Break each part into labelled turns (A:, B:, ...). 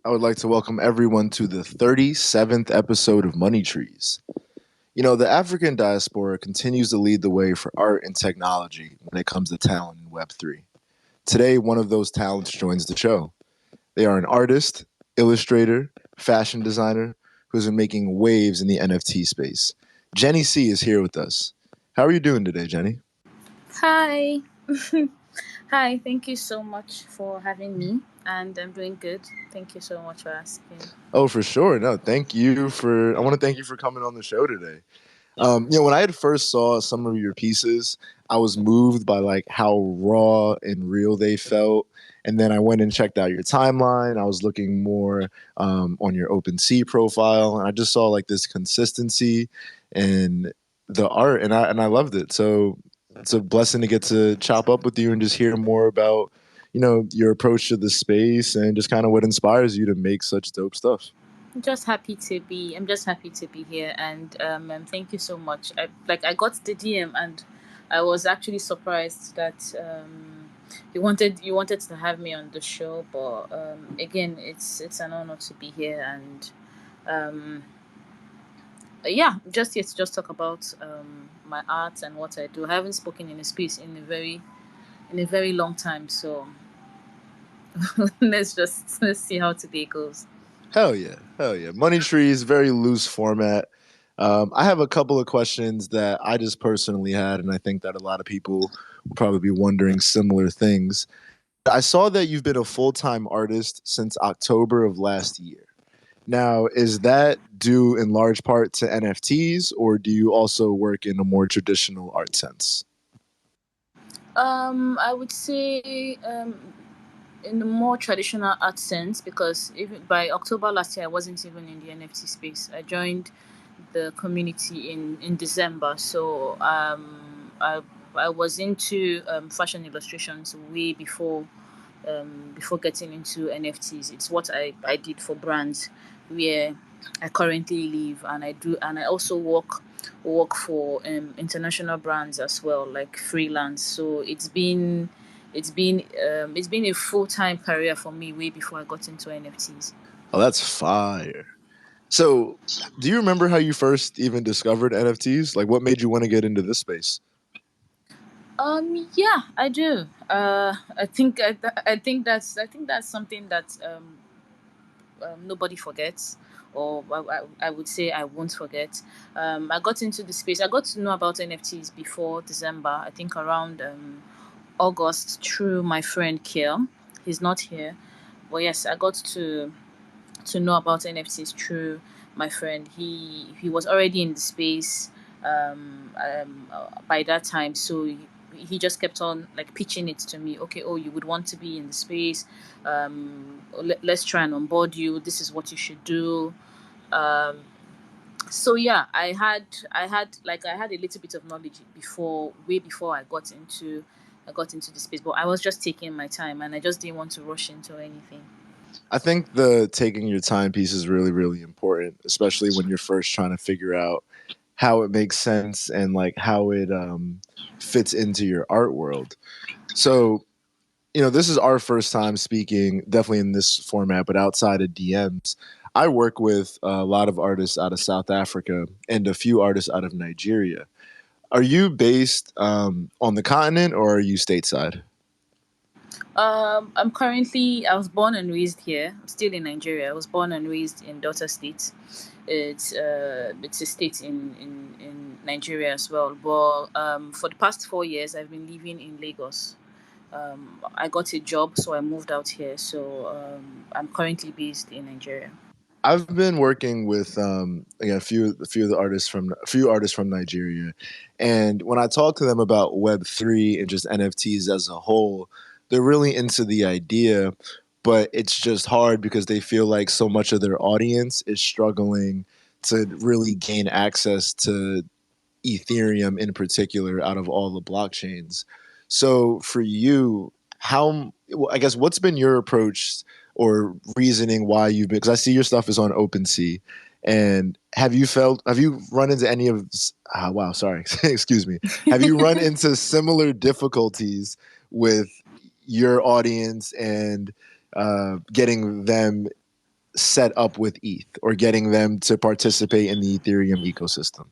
A: I would like to welcome everyone to the 37th episode of Money Trees. You know, the African diaspora continues to lead the way for art and technology when it comes to talent in Web3. Today, one of those talents joins the show. They are an artist, illustrator, fashion designer who's been making waves in the NFT space. Jenny C is here with us. How are you doing today, Jenny?
B: Hi. Hi, thank you so much for having me. And I'm doing good. Thank you so much for asking.
A: Oh, for sure. No, I want to thank you for coming on the show today. When I had first saw some of your pieces, I was moved by like how raw and real they felt. And then I went and checked out your timeline. I was looking more on your OpenSea profile, and I just saw like this consistency in the art, and I loved it. So it's a blessing to get to chop up with you and just hear more about your approach to the space and just kind of what inspires you to make such dope stuff.
B: I'm just happy to be here and thank you so much. I got the DM and I was actually surprised that you wanted to have me on the show, but again it's an honor to be here and um yeah, just here to just talk about my art and what I do. I haven't spoken in a space in a very long time, so let's see how today goes.
A: Hell yeah, hell yeah. Money Trees, very loose format. I have a couple of questions that I just personally had, and I think that a lot of people will probably be wondering similar things. I saw that you've been a full time artist since October of last year. Now, is that due in large part to NFTs, or do you also work in a more traditional art sense?
B: I would say in the more traditional art sense, because even by October last year, I wasn't even in the NFT space. I joined the community in December, so I was into fashion illustrations way before getting into NFTs. It's what I did for brands where I currently live, and I also work for international brands as well, like freelance. So it's been a full time career for me way before I got into NFTs.
A: Oh, that's fire. So, do you remember how you first even discovered NFTs? Like, what made you want to get into this space?
B: Yeah, I do. I think that's something that nobody forgets, or I would say I won't forget. I got into the space. I got to know about NFTs before December. I think around August through my friend Kiel. He's not here, but yes, I got to know about NFTs through my friend. He was already in the space by that time, so he just kept on like pitching it to me. Okay, oh, you would want to be in the space. Let's try and onboard you. This is what you should do. Um, so yeah, I had a little bit of knowledge way before I got into the space, but I was just taking my time and I just didn't want to rush into anything.
A: I think the taking your time piece is really, really important, especially when you're first trying to figure out how it makes sense and like how it fits into your art world. So, this is our first time speaking, definitely in this format, but outside of DMs. I work with a lot of artists out of South Africa and a few artists out of Nigeria. Are you based on the continent or are you stateside?
B: I was born and raised here. I'm still in Nigeria. I was born and raised in Delta State. It's a state in Nigeria as well. But for the past 4 years, I've been living in Lagos. I got a job, so I moved out here. So I'm currently based in Nigeria.
A: I've been working with again a few of the artists from a few artists from Nigeria, and when I talk to them about Web3 and just NFTs as a whole, they're really into the idea, but it's just hard because they feel like so much of their audience is struggling to really gain access to Ethereum in particular out of all the blockchains. So for you, I guess what's been your approach or reasoning why you've been, because I see your stuff is on OpenSea, and have you run into any of wow, sorry, excuse me, have you run into similar difficulties with your audience and getting them set up with ETH or getting them to participate in the Ethereum ecosystem?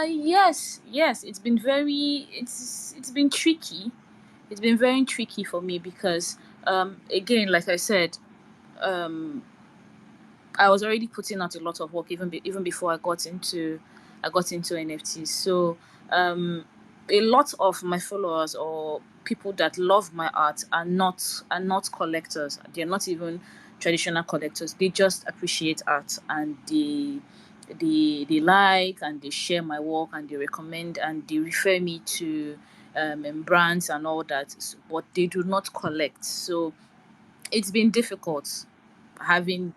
B: Yes, yes. It's been tricky. It's been very tricky for me because again, like I said, um I was already putting out a lot of work even before I got into NFTs. So um, a lot of my followers or people that love my art are not collectors. They're not even traditional collectors. They just appreciate art and they like and they share my work and they recommend and they refer me to brands and all that. But they do not collect. So it's been difficult having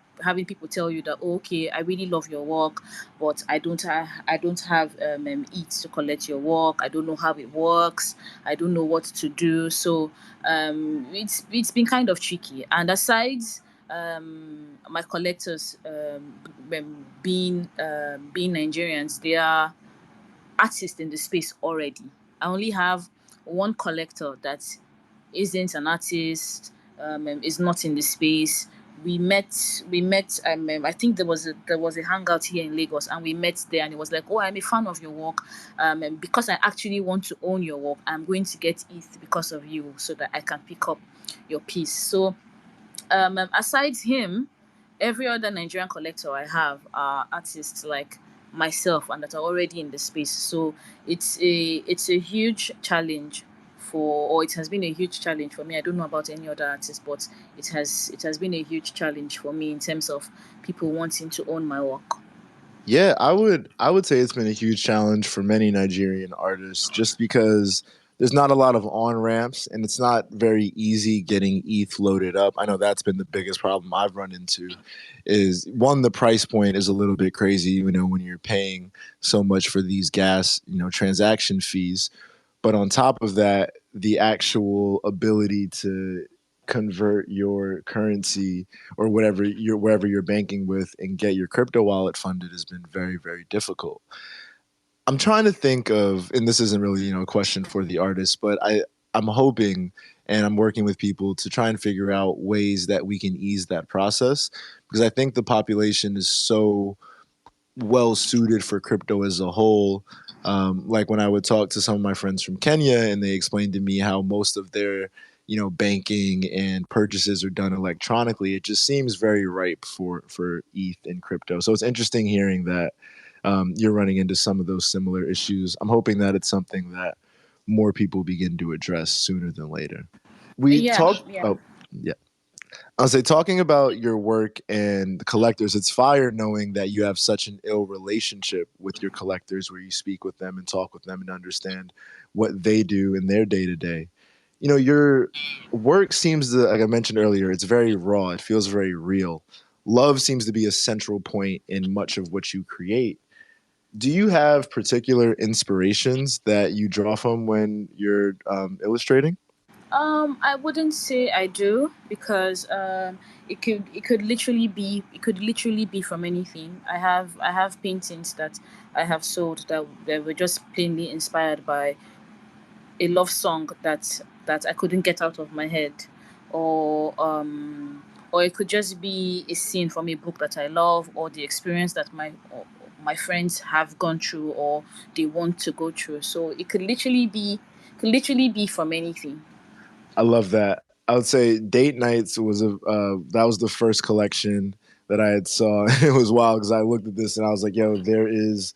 B: people tell you that, oh, okay, I really love your work, but I don't have it to collect your work. I don't know how it works. I don't know what to do. So it's been kind of tricky. And aside my collectors being Nigerians, they are artists in the space already. I only have one collector that isn't an artist, is not in the space. We met. I think there was a hangout here in Lagos, and we met there. And it was like, oh, I'm a fan of your work, and because I actually want to own your work, I'm going to get ETH because of you, so that I can pick up your piece. So aside him, every other Nigerian collector I have are artists like myself and that are already in the space. So it's a huge challenge or it has been a huge challenge for me. I don't know about any other artist, but it has been a huge challenge for me in terms of people wanting to own my work.
A: Yeah, I would say it's been a huge challenge for many Nigerian artists just because there's not a lot of on ramps and it's not very easy getting ETH loaded up. I know that's been the biggest problem I've run into is one, the price point is a little bit crazy, when you're paying so much for these gas, transaction fees. But on top of that, the actual ability to convert your currency or wherever you're banking with and get your crypto wallet funded has been very, very difficult. I'm trying to think of, and this isn't really, a question for the artist, but I'm hoping and I'm working with people to try and figure out ways that we can ease that process because I think the population is so well suited for crypto as a whole. Like when I would talk to some of my friends from Kenya and they explained to me how most of their, banking and purchases are done electronically, it just seems very ripe for ETH and crypto. So it's interesting hearing that you're running into some of those similar issues. I'm hoping that it's something that more people begin to address sooner than later. We
B: Yeah,
A: talked.
B: yeah.
A: Oh, yeah. I'll say talking about your work and the collectors, it's fire knowing that you have such an ill relationship with your collectors where you speak with them and talk with them and understand what they do in their day to day. Your work seems to, like I mentioned earlier, it's very raw. It feels very real. Love seems to be a central point in much of what you create. Do you have particular inspirations that you draw from when you're illustrating?
B: I wouldn't say I do because it could literally be from anything. I have paintings that I have sold that were just plainly inspired by a love song that I couldn't get out of my head, or or it could just be a scene from a book that I love, or the experience that my friends have gone through or they want to go through. So it could literally be from anything.
A: I love that. I would say Date Nights was that was the first collection that I had saw. It was wild because I looked at this and I was like, "Yo, there is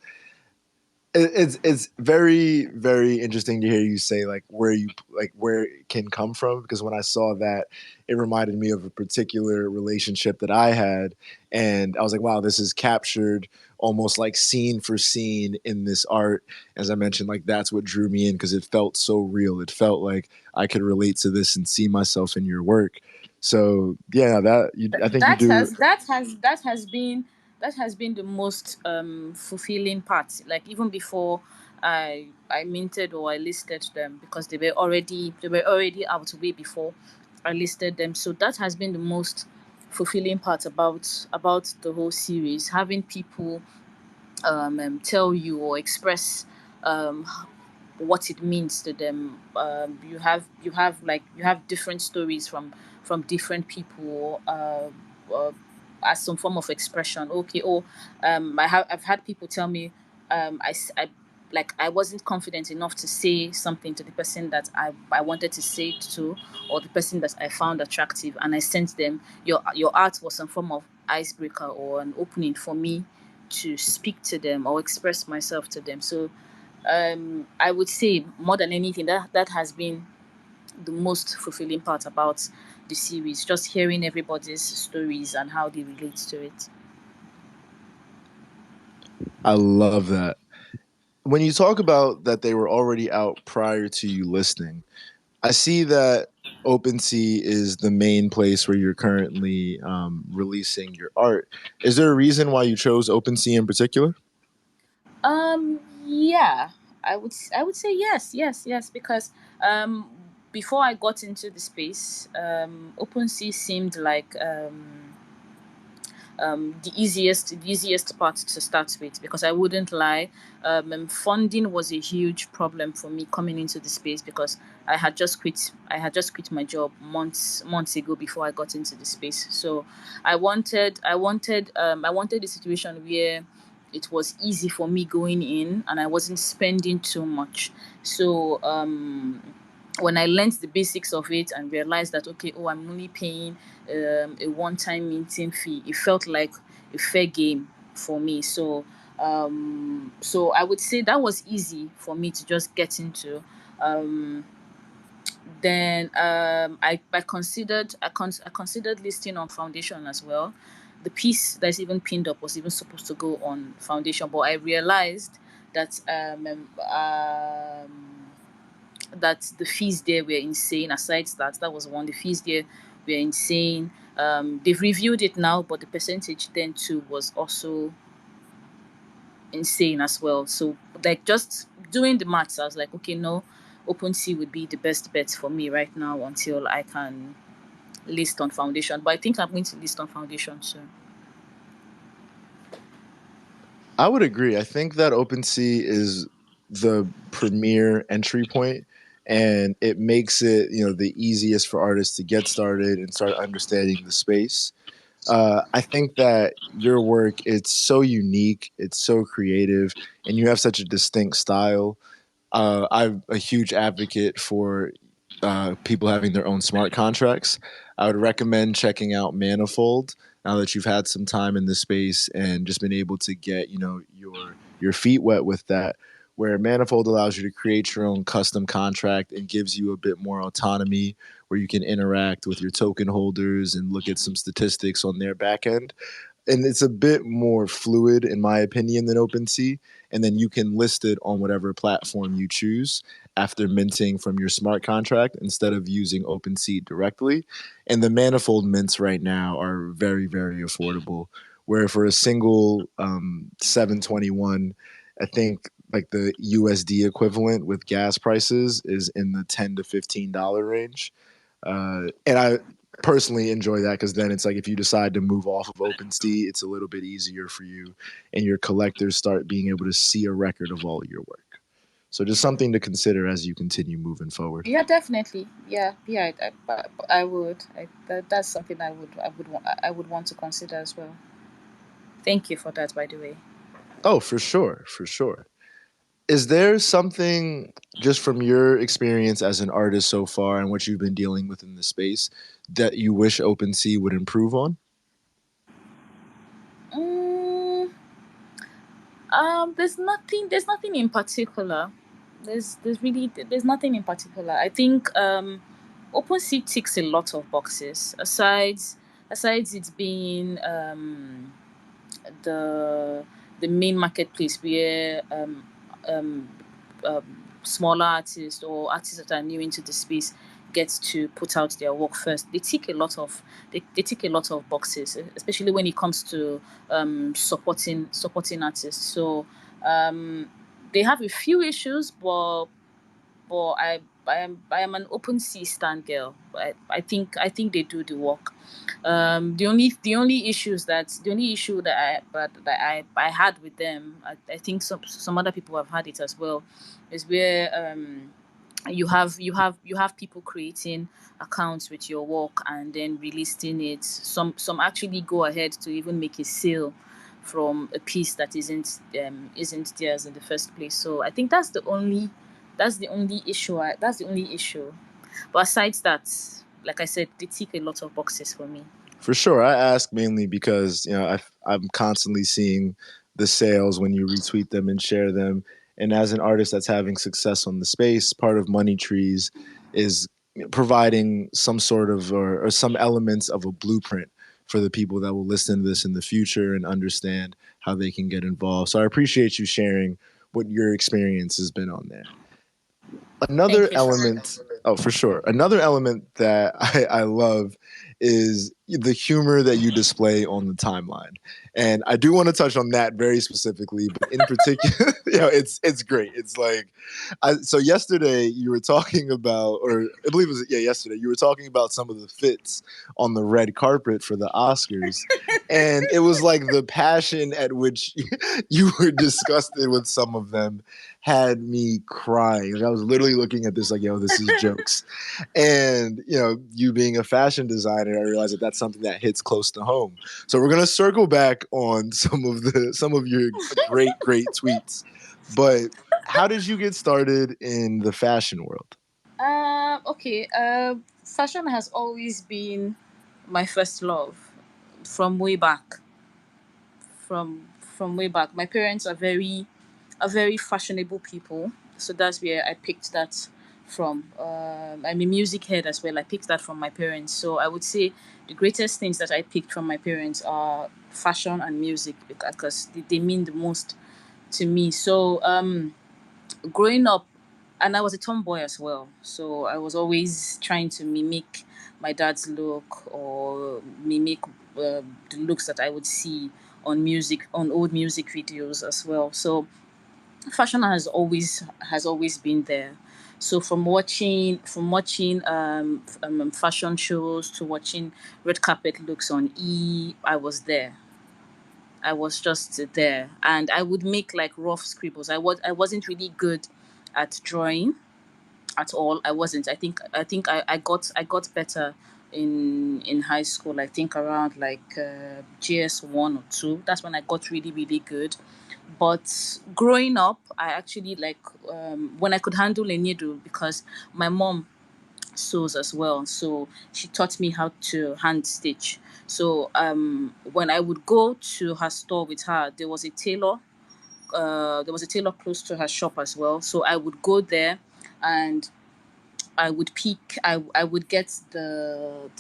A: it's very very interesting to hear you say where it can come from because when I saw that it reminded me of a particular relationship that I had and I was like wow this is captured almost like scene for scene in this art as I mentioned like that's what drew me in because it felt so real. It felt like I could relate to this and see myself in your work. So yeah, I think you do.
B: That has been the most fulfilling part, like even before I minted or I listed them, because they were already out way before I listed them. So that has been the most fulfilling part about the whole series, having people tell you or express um, what it means to them. You have different stories from different people. as some form of expression. Okay, I've had people tell me, I like I wasn't confident enough to say something to the person that I wanted to say it to, or the person that I found attractive, and I sent them your art was some form of icebreaker or an opening for me to speak to them or express myself to them. So I would say more than anything that has been the most fulfilling part about the series, just hearing everybody's stories and how they relate to it.
A: I love that. When you talk about that they were already out prior to you listing, I see that OpenSea is the main place where you're currently releasing your art. Is there a reason why you chose OpenSea in particular?
B: Yeah, I would say yes, yes, yes, because before I got into the space, OpenSea seemed like the easiest part to start with, because I wouldn't lie, funding was a huge problem for me coming into the space, because I had just quit my job months ago before I got into the space. So I wanted a situation where it was easy for me going in and I wasn't spending too much. So when I learned the basics of it and realized that, okay, oh, I'm only paying a one-time minting fee, it felt like a fair game for me. So I would say that was easy for me to just get into. Um, then I considered listing on Foundation as well. The piece that's even pinned up was even supposed to go on Foundation, but I realized that that the fees there were insane. Aside that was one. The fees there were insane. They've reviewed it now, but the percentage then too was also insane as well. So like just doing the maths, I was like, okay, no, OpenSea would be the best bet for me right now until I can list on Foundation. But I think I'm going to list on Foundation soon.
A: I would agree. I think that OpenSea is the premier entry point, and it makes it the easiest for artists to get started and start understanding the space. I think that your work, it's so unique, it's so creative, and you have such a distinct style. I'm a huge advocate for people having their own smart contracts. I would recommend checking out Manifold now that you've had some time in this space and just been able to get your feet wet with that. Where Manifold allows you to create your own custom contract and gives you a bit more autonomy, where you can interact with your token holders and look at some statistics on their back end, and it's a bit more fluid in my opinion than OpenSea. And then you can list it on whatever platform you choose after minting from your smart contract instead of using OpenSea directly. And the manifold mints right now are very, very affordable. Where for a single 721, I think like the USD equivalent with gas prices is in the $10 to $15 range. And I personally enjoy that because then it's like if you decide to move off of OpenSea, it's a little bit easier for you, and your collectors start being able to see a record of all your work. So just something to consider as you continue moving forward.
B: Yeah, definitely. Yeah, yeah. I would. That's something I would want to consider as well. Thank you for that, by the way.
A: Oh, for sure, for sure. Is there something just from your experience as an artist so far and what you've been dealing with in the space that you wish OpenSea would improve on?
B: Mm, there's nothing in particular. There's nothing in particular. I think OpenSea ticks a lot of boxes. Aside it being the the main marketplace where smaller artists or artists that are new into the space get to put out their work first. They tick a lot of boxes, especially when it comes to supporting artists. So um, they have a few issues, but I am an open sea stand girl. I think they do the work. The only issue that I had with them, I think some other people have had it as well, is where you have people creating accounts with your work and then relisting it. Some actually go ahead to even make a sale from a piece that isn't theirs in the first place. So I think that's the only issue. That's the only issue. But aside that, like I said, they tick a lot of boxes for me.
A: For sure. I ask mainly because, I'm constantly seeing the sales when you retweet them and share them. And as an artist that's having success on the space, part of Money Trees is providing some sort of or some elements of a blueprint for the people that will listen to this in the future and understand how they can get involved. So I appreciate you sharing what your experience has been on there. Another
B: Thank you so much.
A: element, oh, for sure. Another element that I love is the humor that you display on the timeline. And I do want to touch on that very specifically, but in particular, it's great. It's like, so yesterday you were talking about, or I believe it was, yeah, yesterday, you were talking about some of the fits on the red carpet for the Oscars. And it was like the passion at which you were disgusted with some of them had me crying. Like I was literally looking at this like, yo, this is jokes. And you being a fashion designer, I realized that that's something that hits close to home. So we're gonna circle back on some of your great tweets. But how did you get started in the fashion world?
B: Okay. Fashion has always been my first love from way back. From way back. My parents are very fashionable people, so that's where I picked that from. I'm a music head as well. I picked that from my parents. So I would say the greatest things that I picked from my parents are fashion and music because they mean the most to me. So growing up, and I was a tomboy as well, so I was always trying to mimic my dad's look or mimic the looks that I would see on old music videos as well. So fashion has always been there. So from watching fashion shows to watching red carpet looks on I was there. I was just there, and I would make like rough scribbles. I wasn't really good at drawing at all. I wasn't. I think I got better in high school. I think around like GS 1 or 2. That's when I got really really good. But growing up, I actually like when I could handle a needle because my mom sews as well. So she taught me how to hand stitch. So when I would go to her store with her, there was a tailor close to her shop as well. So I would go there and I would get the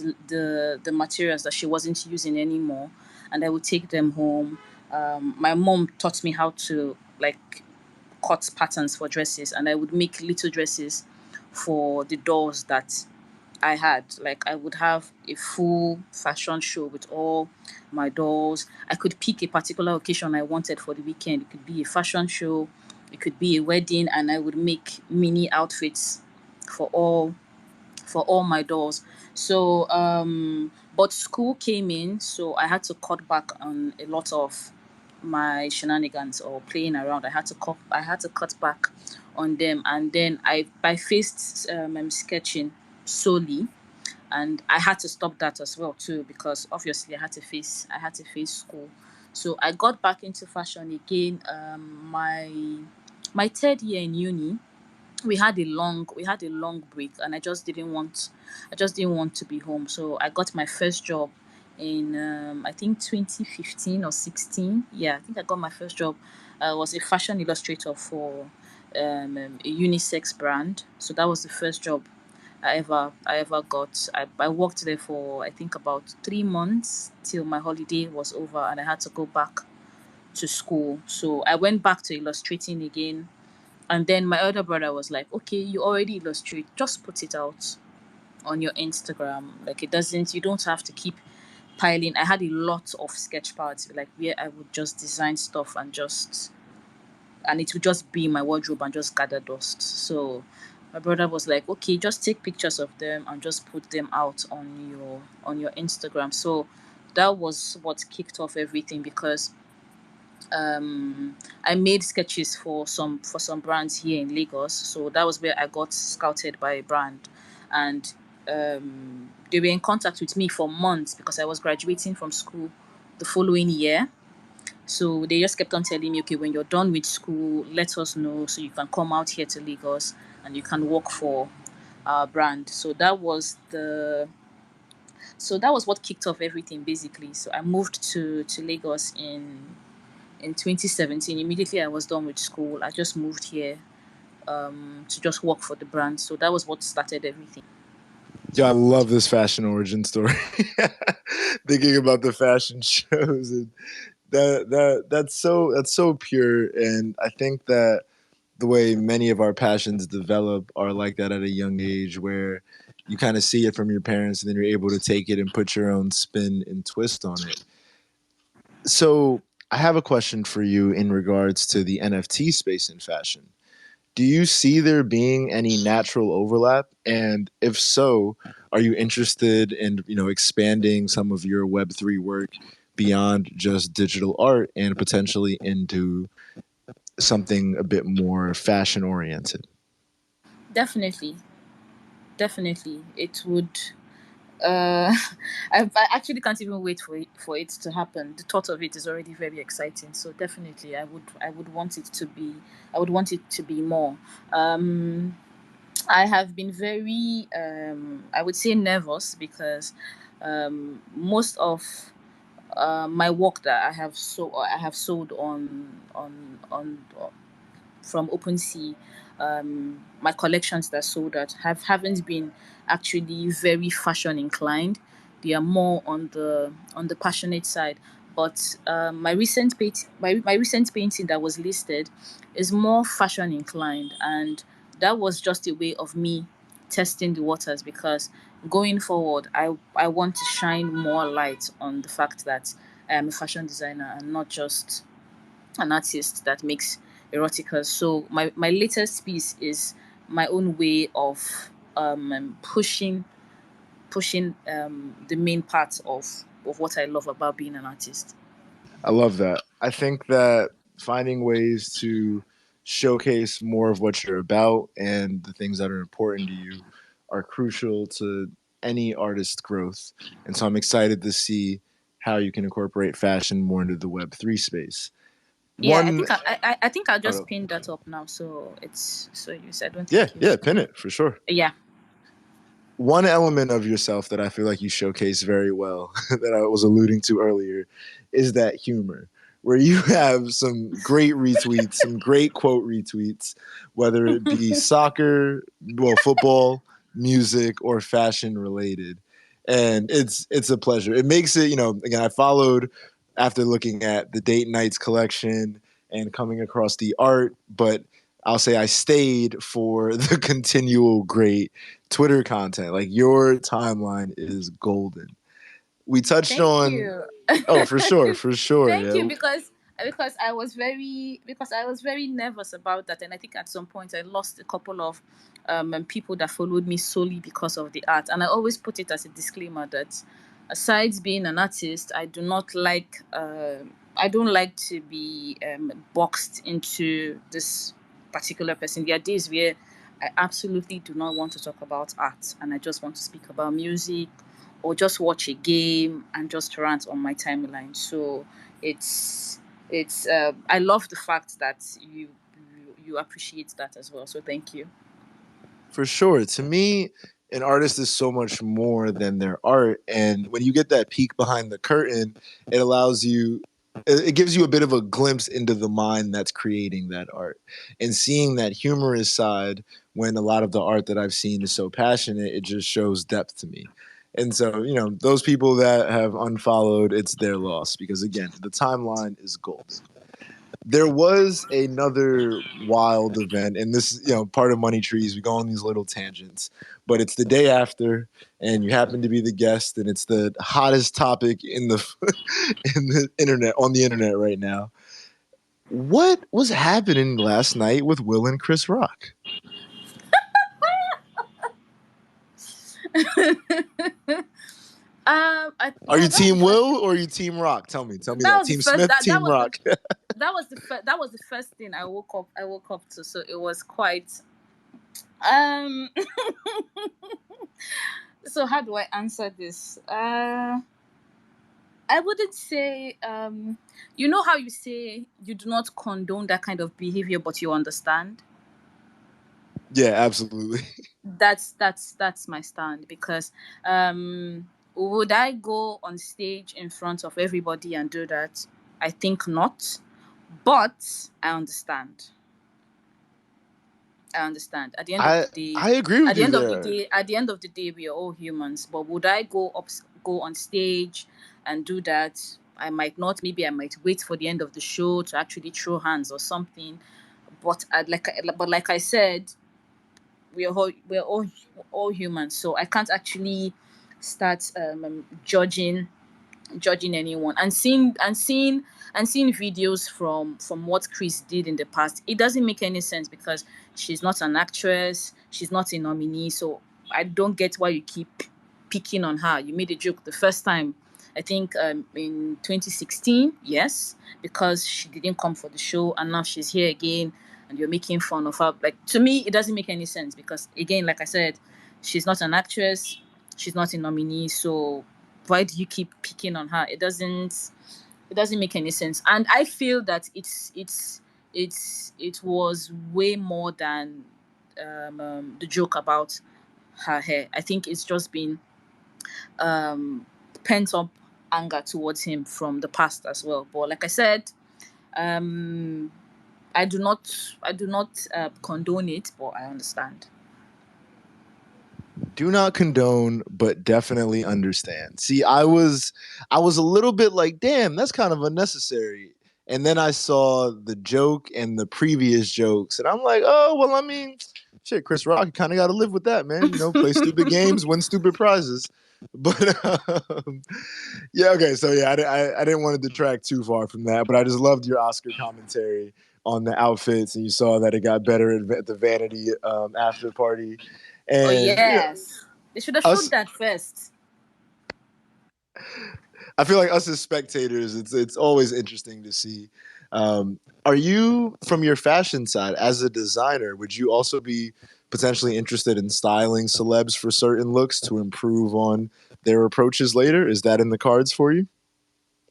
B: materials that she wasn't using anymore, and I would take them home. My mom taught me how to like cut patterns for dresses, and I would make little dresses for the dolls that I had. Like I would have a full fashion show with all my dolls. I could pick a particular occasion I wanted for the weekend. It could be a fashion show, it could be a wedding, and I would make mini outfits for all my dolls. So but school came in, so I had to cut back on a lot of my shenanigans or playing around. I had to cut back on them, and then I faced sketching solely, and I had to stop that as well too because obviously I had to face school. So I got back into fashion again. My third year in uni, we had a long break, and I just didn't want to be home. So I got my first job in I think 2015 or 16. Yeah, I think I got my first job. I was a fashion illustrator for a unisex brand. So that was the first job I ever got. I worked there for I think about 3 months till my holiday was over, and I had to go back to school. So I went back to illustrating again, and then my elder brother was like, okay, you already illustrate, just put it out on your Instagram. Like you don't have to keep piling. I had a lot of sketch pads, like where I would just design stuff and it would just be in my wardrobe and just gather dust. So my brother was like, okay, just take pictures of them and just put them out on your Instagram. So that was what kicked off everything because I made sketches for some brands here in Lagos. So that was where I got scouted by a brand, and they were in contact with me for months because I was graduating from school the following year. So they just kept on telling me, okay, when you're done with school, let us know so you can come out here to Lagos and you can work for our brand. So that was what kicked off everything basically. So I moved to Lagos in 2017. Immediately I was done with school. I just moved here to just work for the brand. So that was what started everything.
A: Yeah, I love this fashion origin story. Thinking about the fashion shows and that's so pure, and I think that the way many of our passions develop are like that at a young age, where you kind of see it from your parents and then you're able to take it and put your own spin and twist on it. So I have a question for you in regards to the NFT space in fashion. Do you see there being any natural overlap? And if so, are you interested in, expanding some of your Web3 work beyond just digital art and potentially into something a bit more fashion oriented?
B: Definitely, definitely, it would. Uh, I actually can't even wait for it to happen. The thought of it is already very exciting. So definitely, I would want it to be. I would want it to be more. Um, I have been very, I would say, nervous because most of my work that I have sold on from OpenSea, my collections that sold at haven't been actually very fashion inclined. They are more on the passionate side. But my recent painting that was listed is more fashion inclined, and that was just a way of me testing the waters because going forward, I want to shine more light on the fact that I am a fashion designer and not just an artist that makes erotica. So my latest piece is my own way of pushing the main part of what I love about being an artist.
A: I love that. I think that finding ways to showcase more of what you're about and the things that are important to you are crucial to any artist's growth. And so I'm excited to see how you can incorporate fashion more into the Web3 space.
B: Yeah, I
A: One,
B: think I think I'll just
A: oh,
B: pin that up now. So it's so you said. I don't
A: yeah,
B: think you.
A: yeah, pin it for sure.
B: Yeah.
A: One element of yourself that I feel like you showcase very well that I was alluding to earlier is that humor, where you have some great retweets, some great quote retweets, whether it be soccer, well, football, music, or fashion related. And it's a pleasure. It makes it, again, I followed after looking at the Date Nights collection and coming across the art, but I'll say I stayed for the continual great Twitter content. Like your timeline is golden. We touched
B: Thank
A: on,
B: you.
A: oh, for sure,
B: Thank you
A: yeah.
B: because I was very nervous about that, and I think at some point I lost a couple of people that followed me solely because of the art, and I always put it as a disclaimer that aside being an artist, I don't like to be boxed into this particular person. There are days where I absolutely do not want to talk about art, and I just want to speak about music or just watch a game and just rant on my timeline. So it's I love the fact that you appreciate that as well. So thank you.
A: For sure. To me, an artist is so much more than their art. And when you get that peek behind the curtain, it allows you, it gives you a bit of a glimpse into the mind that's creating that art. And seeing that humorous side when a lot of the art that I've seen is so passionate, it just shows depth to me. And so, those people that have unfollowed, it's their loss because, again, the timeline is golden. There was another wild event, and this, part of Money Trees. We go on these little tangents, but it's the day after, and you happen to be the guest, and it's the hottest topic in the in the internet on the internet right now. What was happening last night with Will and Chris Rock? Are you
B: That was the
A: Team
B: first.
A: Will or are you Team Rock? Tell me
B: That
A: that.
B: was the
A: Team
B: first.
A: Smith,
B: That
A: Team
B: was the
A: Rock.
B: that was the first thing I woke up. I woke up to. So it was quite. Um. So how do I answer this? I wouldn't say. You know how you say you do not condone that kind of behavior, but you understand.
A: Yeah, absolutely.
B: That's my stand because would I go on stage in front of everybody and do that? I think not, but I understand at the end of
A: I
B: the day.
A: I agree
B: At
A: with
B: the
A: you
B: end of the
A: there.
B: day, at the end of the day, we are all humans. But would I go on stage and do that? I might not. Maybe I might wait for the end of the show to actually throw hands or something. But like I said, we're all humans, so I can't actually start judging anyone and seeing videos from what Chris did in the past. It doesn't make any sense because she's not an actress, she's not a nominee, so I don't get why you keep picking on her. You made a joke the first time, I think, in 2016, yes, because she didn't come for the show, and now she's here again, and you're making fun of her. Like, to me, it doesn't make any sense because, again, like I said, she's not an actress, she's not a nominee, so why do you keep picking on her? It doesn't make any sense. And I feel that it was way more than the joke about her hair. I think it's just been um, pent up anger towards him from the past as well. But like I said, um, I do not condone it, but I understand.
A: Do not condone, but definitely understand. See, I was a little bit like, damn, that's kind of unnecessary. And then I saw the joke and the previous jokes, and I'm like, oh well, I mean, shit, Chris Rock kind of got to live with that, man. You know, play stupid games, win stupid prizes. But yeah, okay, so yeah, I didn't want to detract too far from that, but I just loved your Oscar commentary on the outfits, and you saw that it got better at the Vanity after party,
B: Oh
A: and
B: yes, they should have
A: us
B: showed that first.
A: I feel like us as spectators, it's always interesting to see. Are you, from your fashion side as a designer, would you also be potentially interested in styling celebs for certain looks to improve on their approaches later? Is that in the cards for you?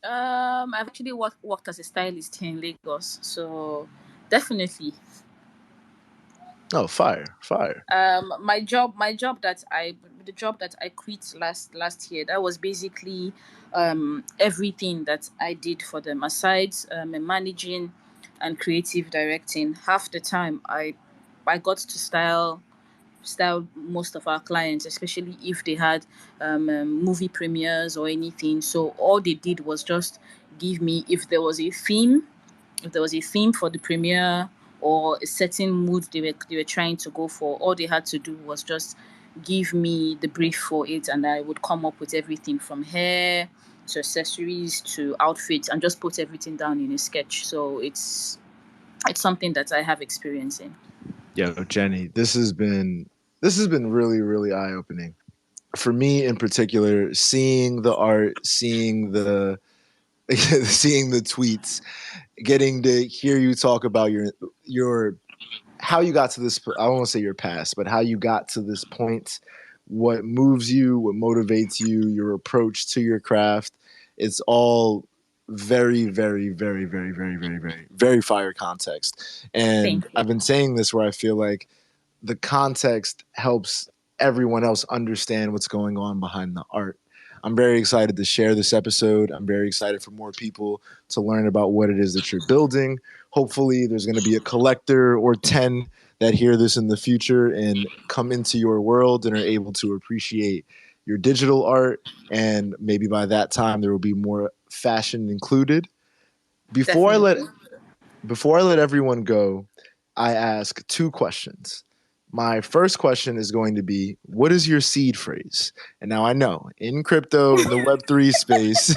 B: I've actually worked as a stylist here in Lagos, so definitely.
A: Oh, fire, fire.
B: The job that I quit last year, that was basically everything that I did for them. Aside managing and creative directing, half the time I got to style most of our clients, especially if they had movie premieres or anything. So all they did was just give me, if there was a theme for the premiere or a certain mood they were trying to go for, all they had to do was just give me the brief for it, and I would come up with everything from hair to accessories to outfits and just put everything down in a sketch. So it's something that I have experience in.
A: Yo, Jenny, this has been really, really eye opening for me in particular. Seeing the art, seeing the seeing the tweets, getting to hear you talk about your how you got to this. I won't say your past, but how you got to this point. What moves you? What motivates you? Your approach to your craft. It's all very, very, very, very, very, very, very, very fire context. And
B: Thank you.
A: I've been saying this where I feel like the context helps everyone else understand what's going on behind the art. I'm very excited to share this episode. I'm very excited for more people to learn about what it is that you're building. Hopefully, there's going to be a collector or 10 that hear this in the future and come into your world and are able to appreciate your digital art. And maybe by that time, there will be more fashion included. Before I let
B: Definitely.
A: before I let everyone go, I ask two questions. My first question is going to be, what is your seed phrase? And now I know in crypto, in the Web3 space,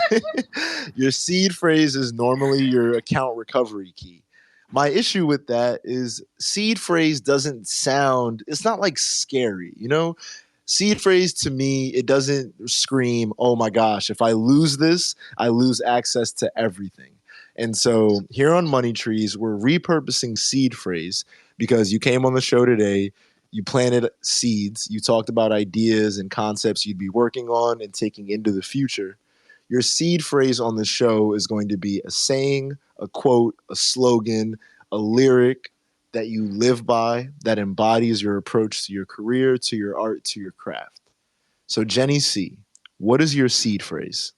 A: your seed phrase is normally your account recovery key. My issue with that is seed phrase doesn't sound, it's not like scary, you know? Seed phrase to me, it doesn't scream, oh my gosh, if I lose this, I lose access to everything. And so here on Money Trees, we're repurposing seed phrase because you came on the show today, you planted seeds, you talked about ideas and concepts you'd be working on and taking into the future. Your seed phrase on the show is going to be a saying, a quote, a slogan, a lyric that you live by that embodies your approach to your career, to your art, to your craft. So, Jenny C, what is your seed phrase?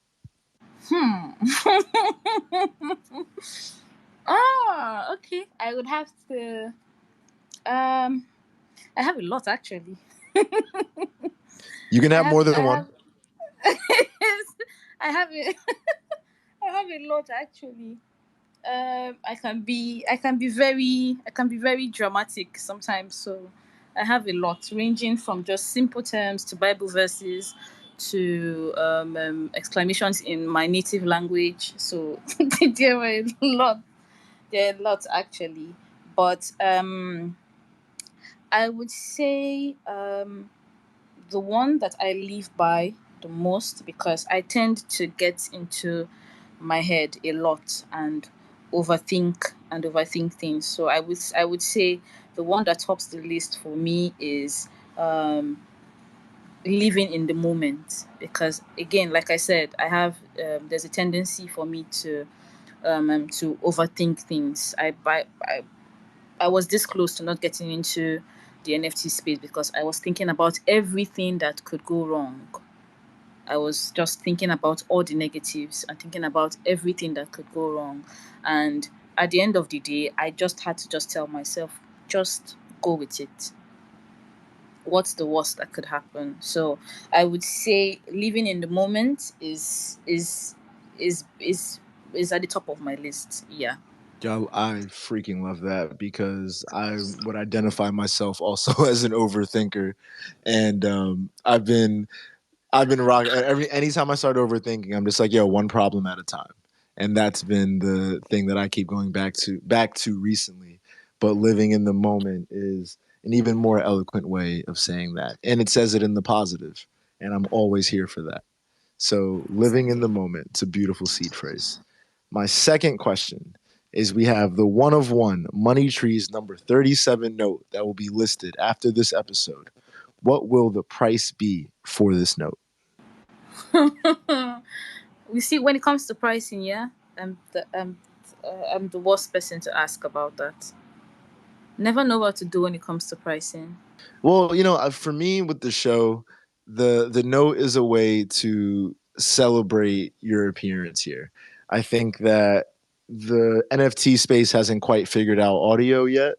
B: Hmm. Okay. I would have to. I have a lot actually.
A: You can
B: I
A: have
B: have.
A: more than
B: I
A: one.
B: have. I have. I have a lot actually. I can be very dramatic sometimes. So I have a lot, ranging from just simple terms to Bible verses to exclamations in my native language. So there were a lot. There are a lot actually, but I would say the one that I live by the most, because I tend to get into my head a lot and overthink things. So I would say the one that tops the list for me is um, living in the moment, because again, like I said, I have there's a tendency for me to overthink things. I was this close to not getting into the NFT space because I was thinking about everything that could go wrong. I was just thinking about all the negatives and thinking about everything that could go wrong. And at the end of the day, I just had to just tell myself, just go with it. What's the worst that could happen? So I would say living in the moment is at the top of my list. Yeah.
A: Yeah, I freaking love that because I would identify myself also as an overthinker, and I've been rocking anytime I start overthinking, I'm just like, yo, one problem at a time. And that's been the thing that I keep going back to recently. But living in the moment is an even more eloquent way of saying that. And it says it in the positive. And I'm always here for that. So living in the moment, it's a beautiful seed phrase. My second question is we have the one of one Money Trees number 37 note that will be listed after this episode. What will the price be for this note?
B: We see when it comes to pricing, yeah, I'm the worst person to ask about that. Never know what to do when it comes to pricing.
A: Well, for me with the show, the note is a way to celebrate your appearance here. I think that the NFT space hasn't quite figured out audio yet,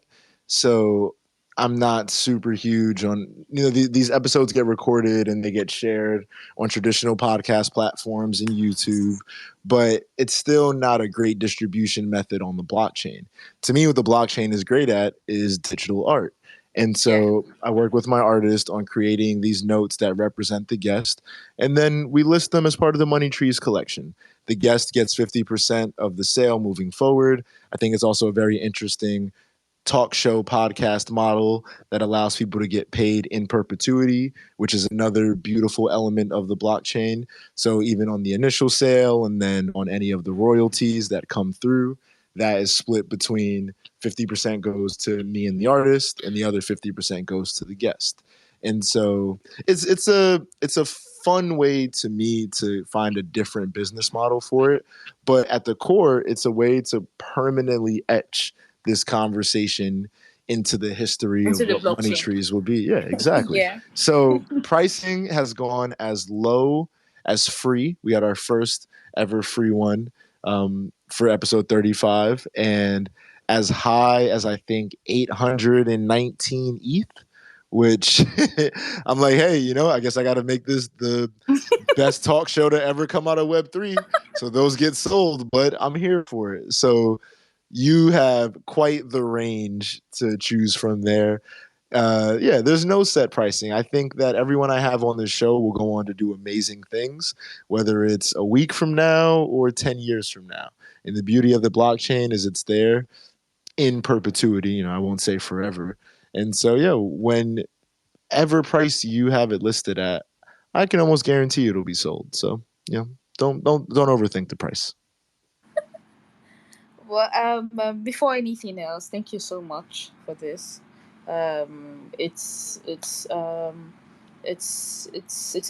A: so I'm not super huge on these episodes get recorded and they get shared on traditional podcast platforms and YouTube, but it's still not a great distribution method on the blockchain. To me, what the blockchain is great at is digital art. And
B: Yeah.
A: so I work with my artist on creating these notes that represent the guest. And then we list them as part of the Money Trees collection. The guest gets 50% of the sale moving forward. I think it's also a very interesting talk show podcast model that allows people to get paid in perpetuity, which is another beautiful element of the blockchain. So even on the initial sale and then on any of the royalties that come through, that is split between 50% goes to me and the artist and the other 50% goes to the guest. And so it's a fun way to me to find a different business model for it, but at the core it's a way to permanently etch this conversation into the history
B: Into
A: of
B: the
A: what Money
B: blockchain.
A: Trees will be. Yeah, exactly.
B: Yeah.
A: So pricing has gone as low as free. We had our first ever free one for episode 35, and as high as I think 819 ETH, which I'm like, hey, I guess I got to make this the best talk show to ever come out of Web3. So those get sold, but I'm here for it. So you have quite the range to choose from there. Yeah, there's no set pricing. I think that everyone I have on this show will go on to do amazing things, whether it's a week from now or 10 years from now. And the beauty of the blockchain is it's there in perpetuity. I won't say forever. And so, yeah, when whatever price you have it listed at, I can almost guarantee it'll be sold. So yeah, don't overthink the price.
B: Well, before anything else, thank you so much for this. It's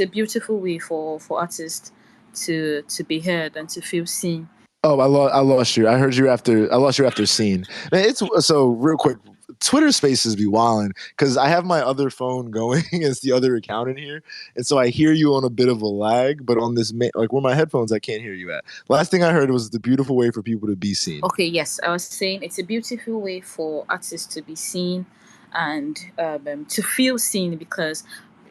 B: a beautiful way for artists to be heard and to feel seen.
A: Oh, I lost you. I heard you after. I lost you after scene. Man, it's so real quick. Twitter Spaces be wilding because I have my other phone going as the other account in here, and so I hear you on a bit of a lag. But on this, like where my headphones, I can't hear you at. Last thing I heard was the beautiful way for people to be seen.
B: Okay, yes, I was saying it's a beautiful way for artists to be seen and to feel seen because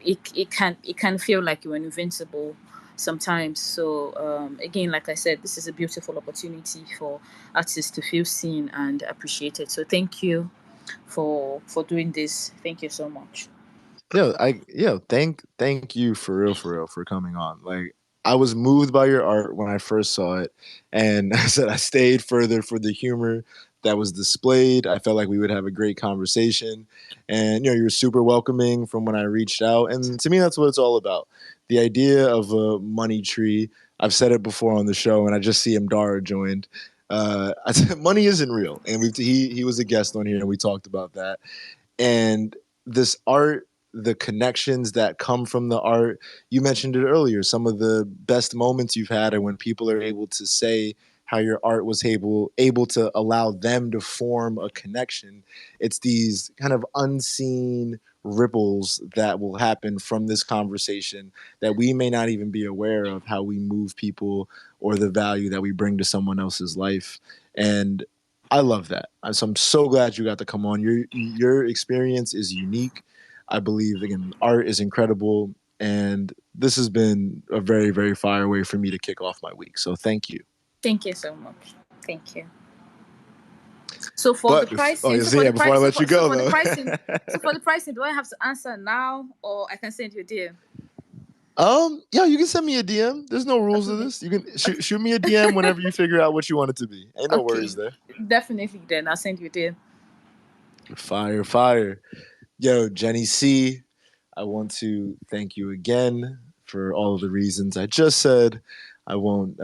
B: it can feel like you're invincible sometimes. So again, like I said, this is a beautiful opportunity for artists to feel seen and appreciated. So thank you for doing this. Thank you so much.
A: Thank you for real for coming on. Like I was moved by your art when I first saw it, and I said I stayed further for the humor that was displayed. I felt like we would have a great conversation, and you were super welcoming from when I reached out. And to me, that's what it's all about. The idea of a money tree. I've said it before on the show, and I just see Dara joined. I said money isn't real, and he was a guest on here, and we talked about that and this art, the connections that come from the art. You mentioned it earlier. Some of the best moments you've had are when people are able to say how your art was able to allow them to form a connection. It's these kind of unseen ripples that will happen from this conversation that we may not even be aware of, how we move people or the value that we bring to someone else's life. And I love that. So I'm so glad you got to come on. Your experience is unique. I believe again, art is incredible, and this has been a very very fire way for me to kick off my week. So thank you.
B: Thank you so much. Thank you. So for the
A: But
B: pricing, so for
A: yeah,
B: the
A: before I
B: price,
A: let you
B: so
A: go
B: for the
A: though,
B: pricing, so for the pricing, do I have to answer now or I can send you a DM?
A: yeah, you can send me a DM. There's no rules to
B: Okay.
A: this. You can
B: Okay.
A: shoot me a DM whenever you figure out what you want it to be. Ain't no
B: Okay.
A: worries there.
B: Definitely. Then I'll send you a DM.
A: Fire, fire. Yo, Jenny C, I want to thank you again for all of the reasons I just said. I won't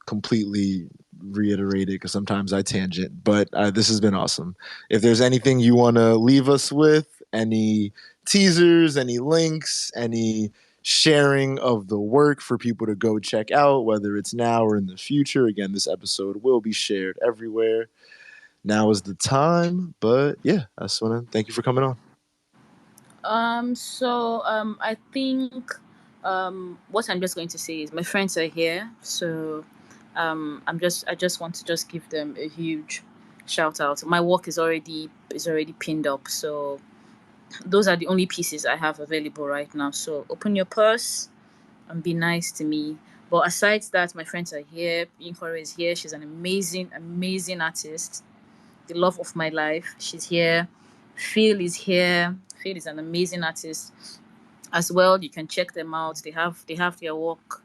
A: completely reiterate it because sometimes I tangent, but this has been awesome. If there's anything you want to leave us with, any teasers, any links, any sharing of the work for people to go check out, whether it's now or in the future, again, this episode will be shared everywhere. Now is the time, but yeah, I just want to thank you for coming on.
B: I think what I'm just going to say is my friends are here, so I just want to just give them a huge shout out. My work is already pinned up, so those are the only pieces I have available right now. So open your purse and be nice to me. But aside that, my friends are here. Inkore is here. She's an amazing, amazing artist. The love of my life. She's here. Phil is here. Phil is an amazing artist as well. You can check them out. They have their work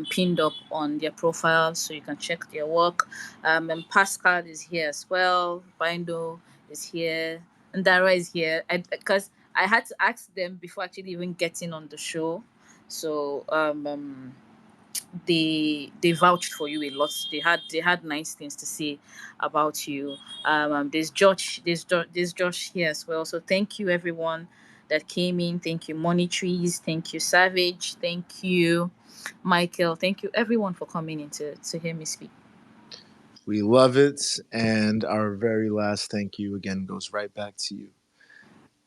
B: pinned up on their profile, so you can check their work. And Pascal is here as well. Bindo is here, and Dara is here. Because I had to ask them before actually even getting on the show. So they vouched for you a lot. They had nice things to say about you. There's Josh here as well. So thank you everyone that came in. Thank you Money Trees. Thank you Savage. Thank you Michael. Thank you everyone for coming in to hear me speak.
A: We love it. And our very last thank you again goes right back to you.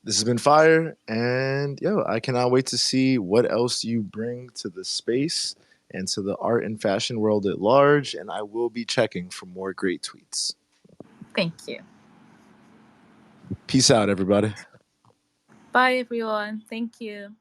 A: This has been fire. And yo, I cannot wait to see what else you bring to the space and to the art and fashion world at large. And I will be checking for more great tweets.
B: Thank you.
A: Peace out, everybody.
B: Bye everyone. Thank you.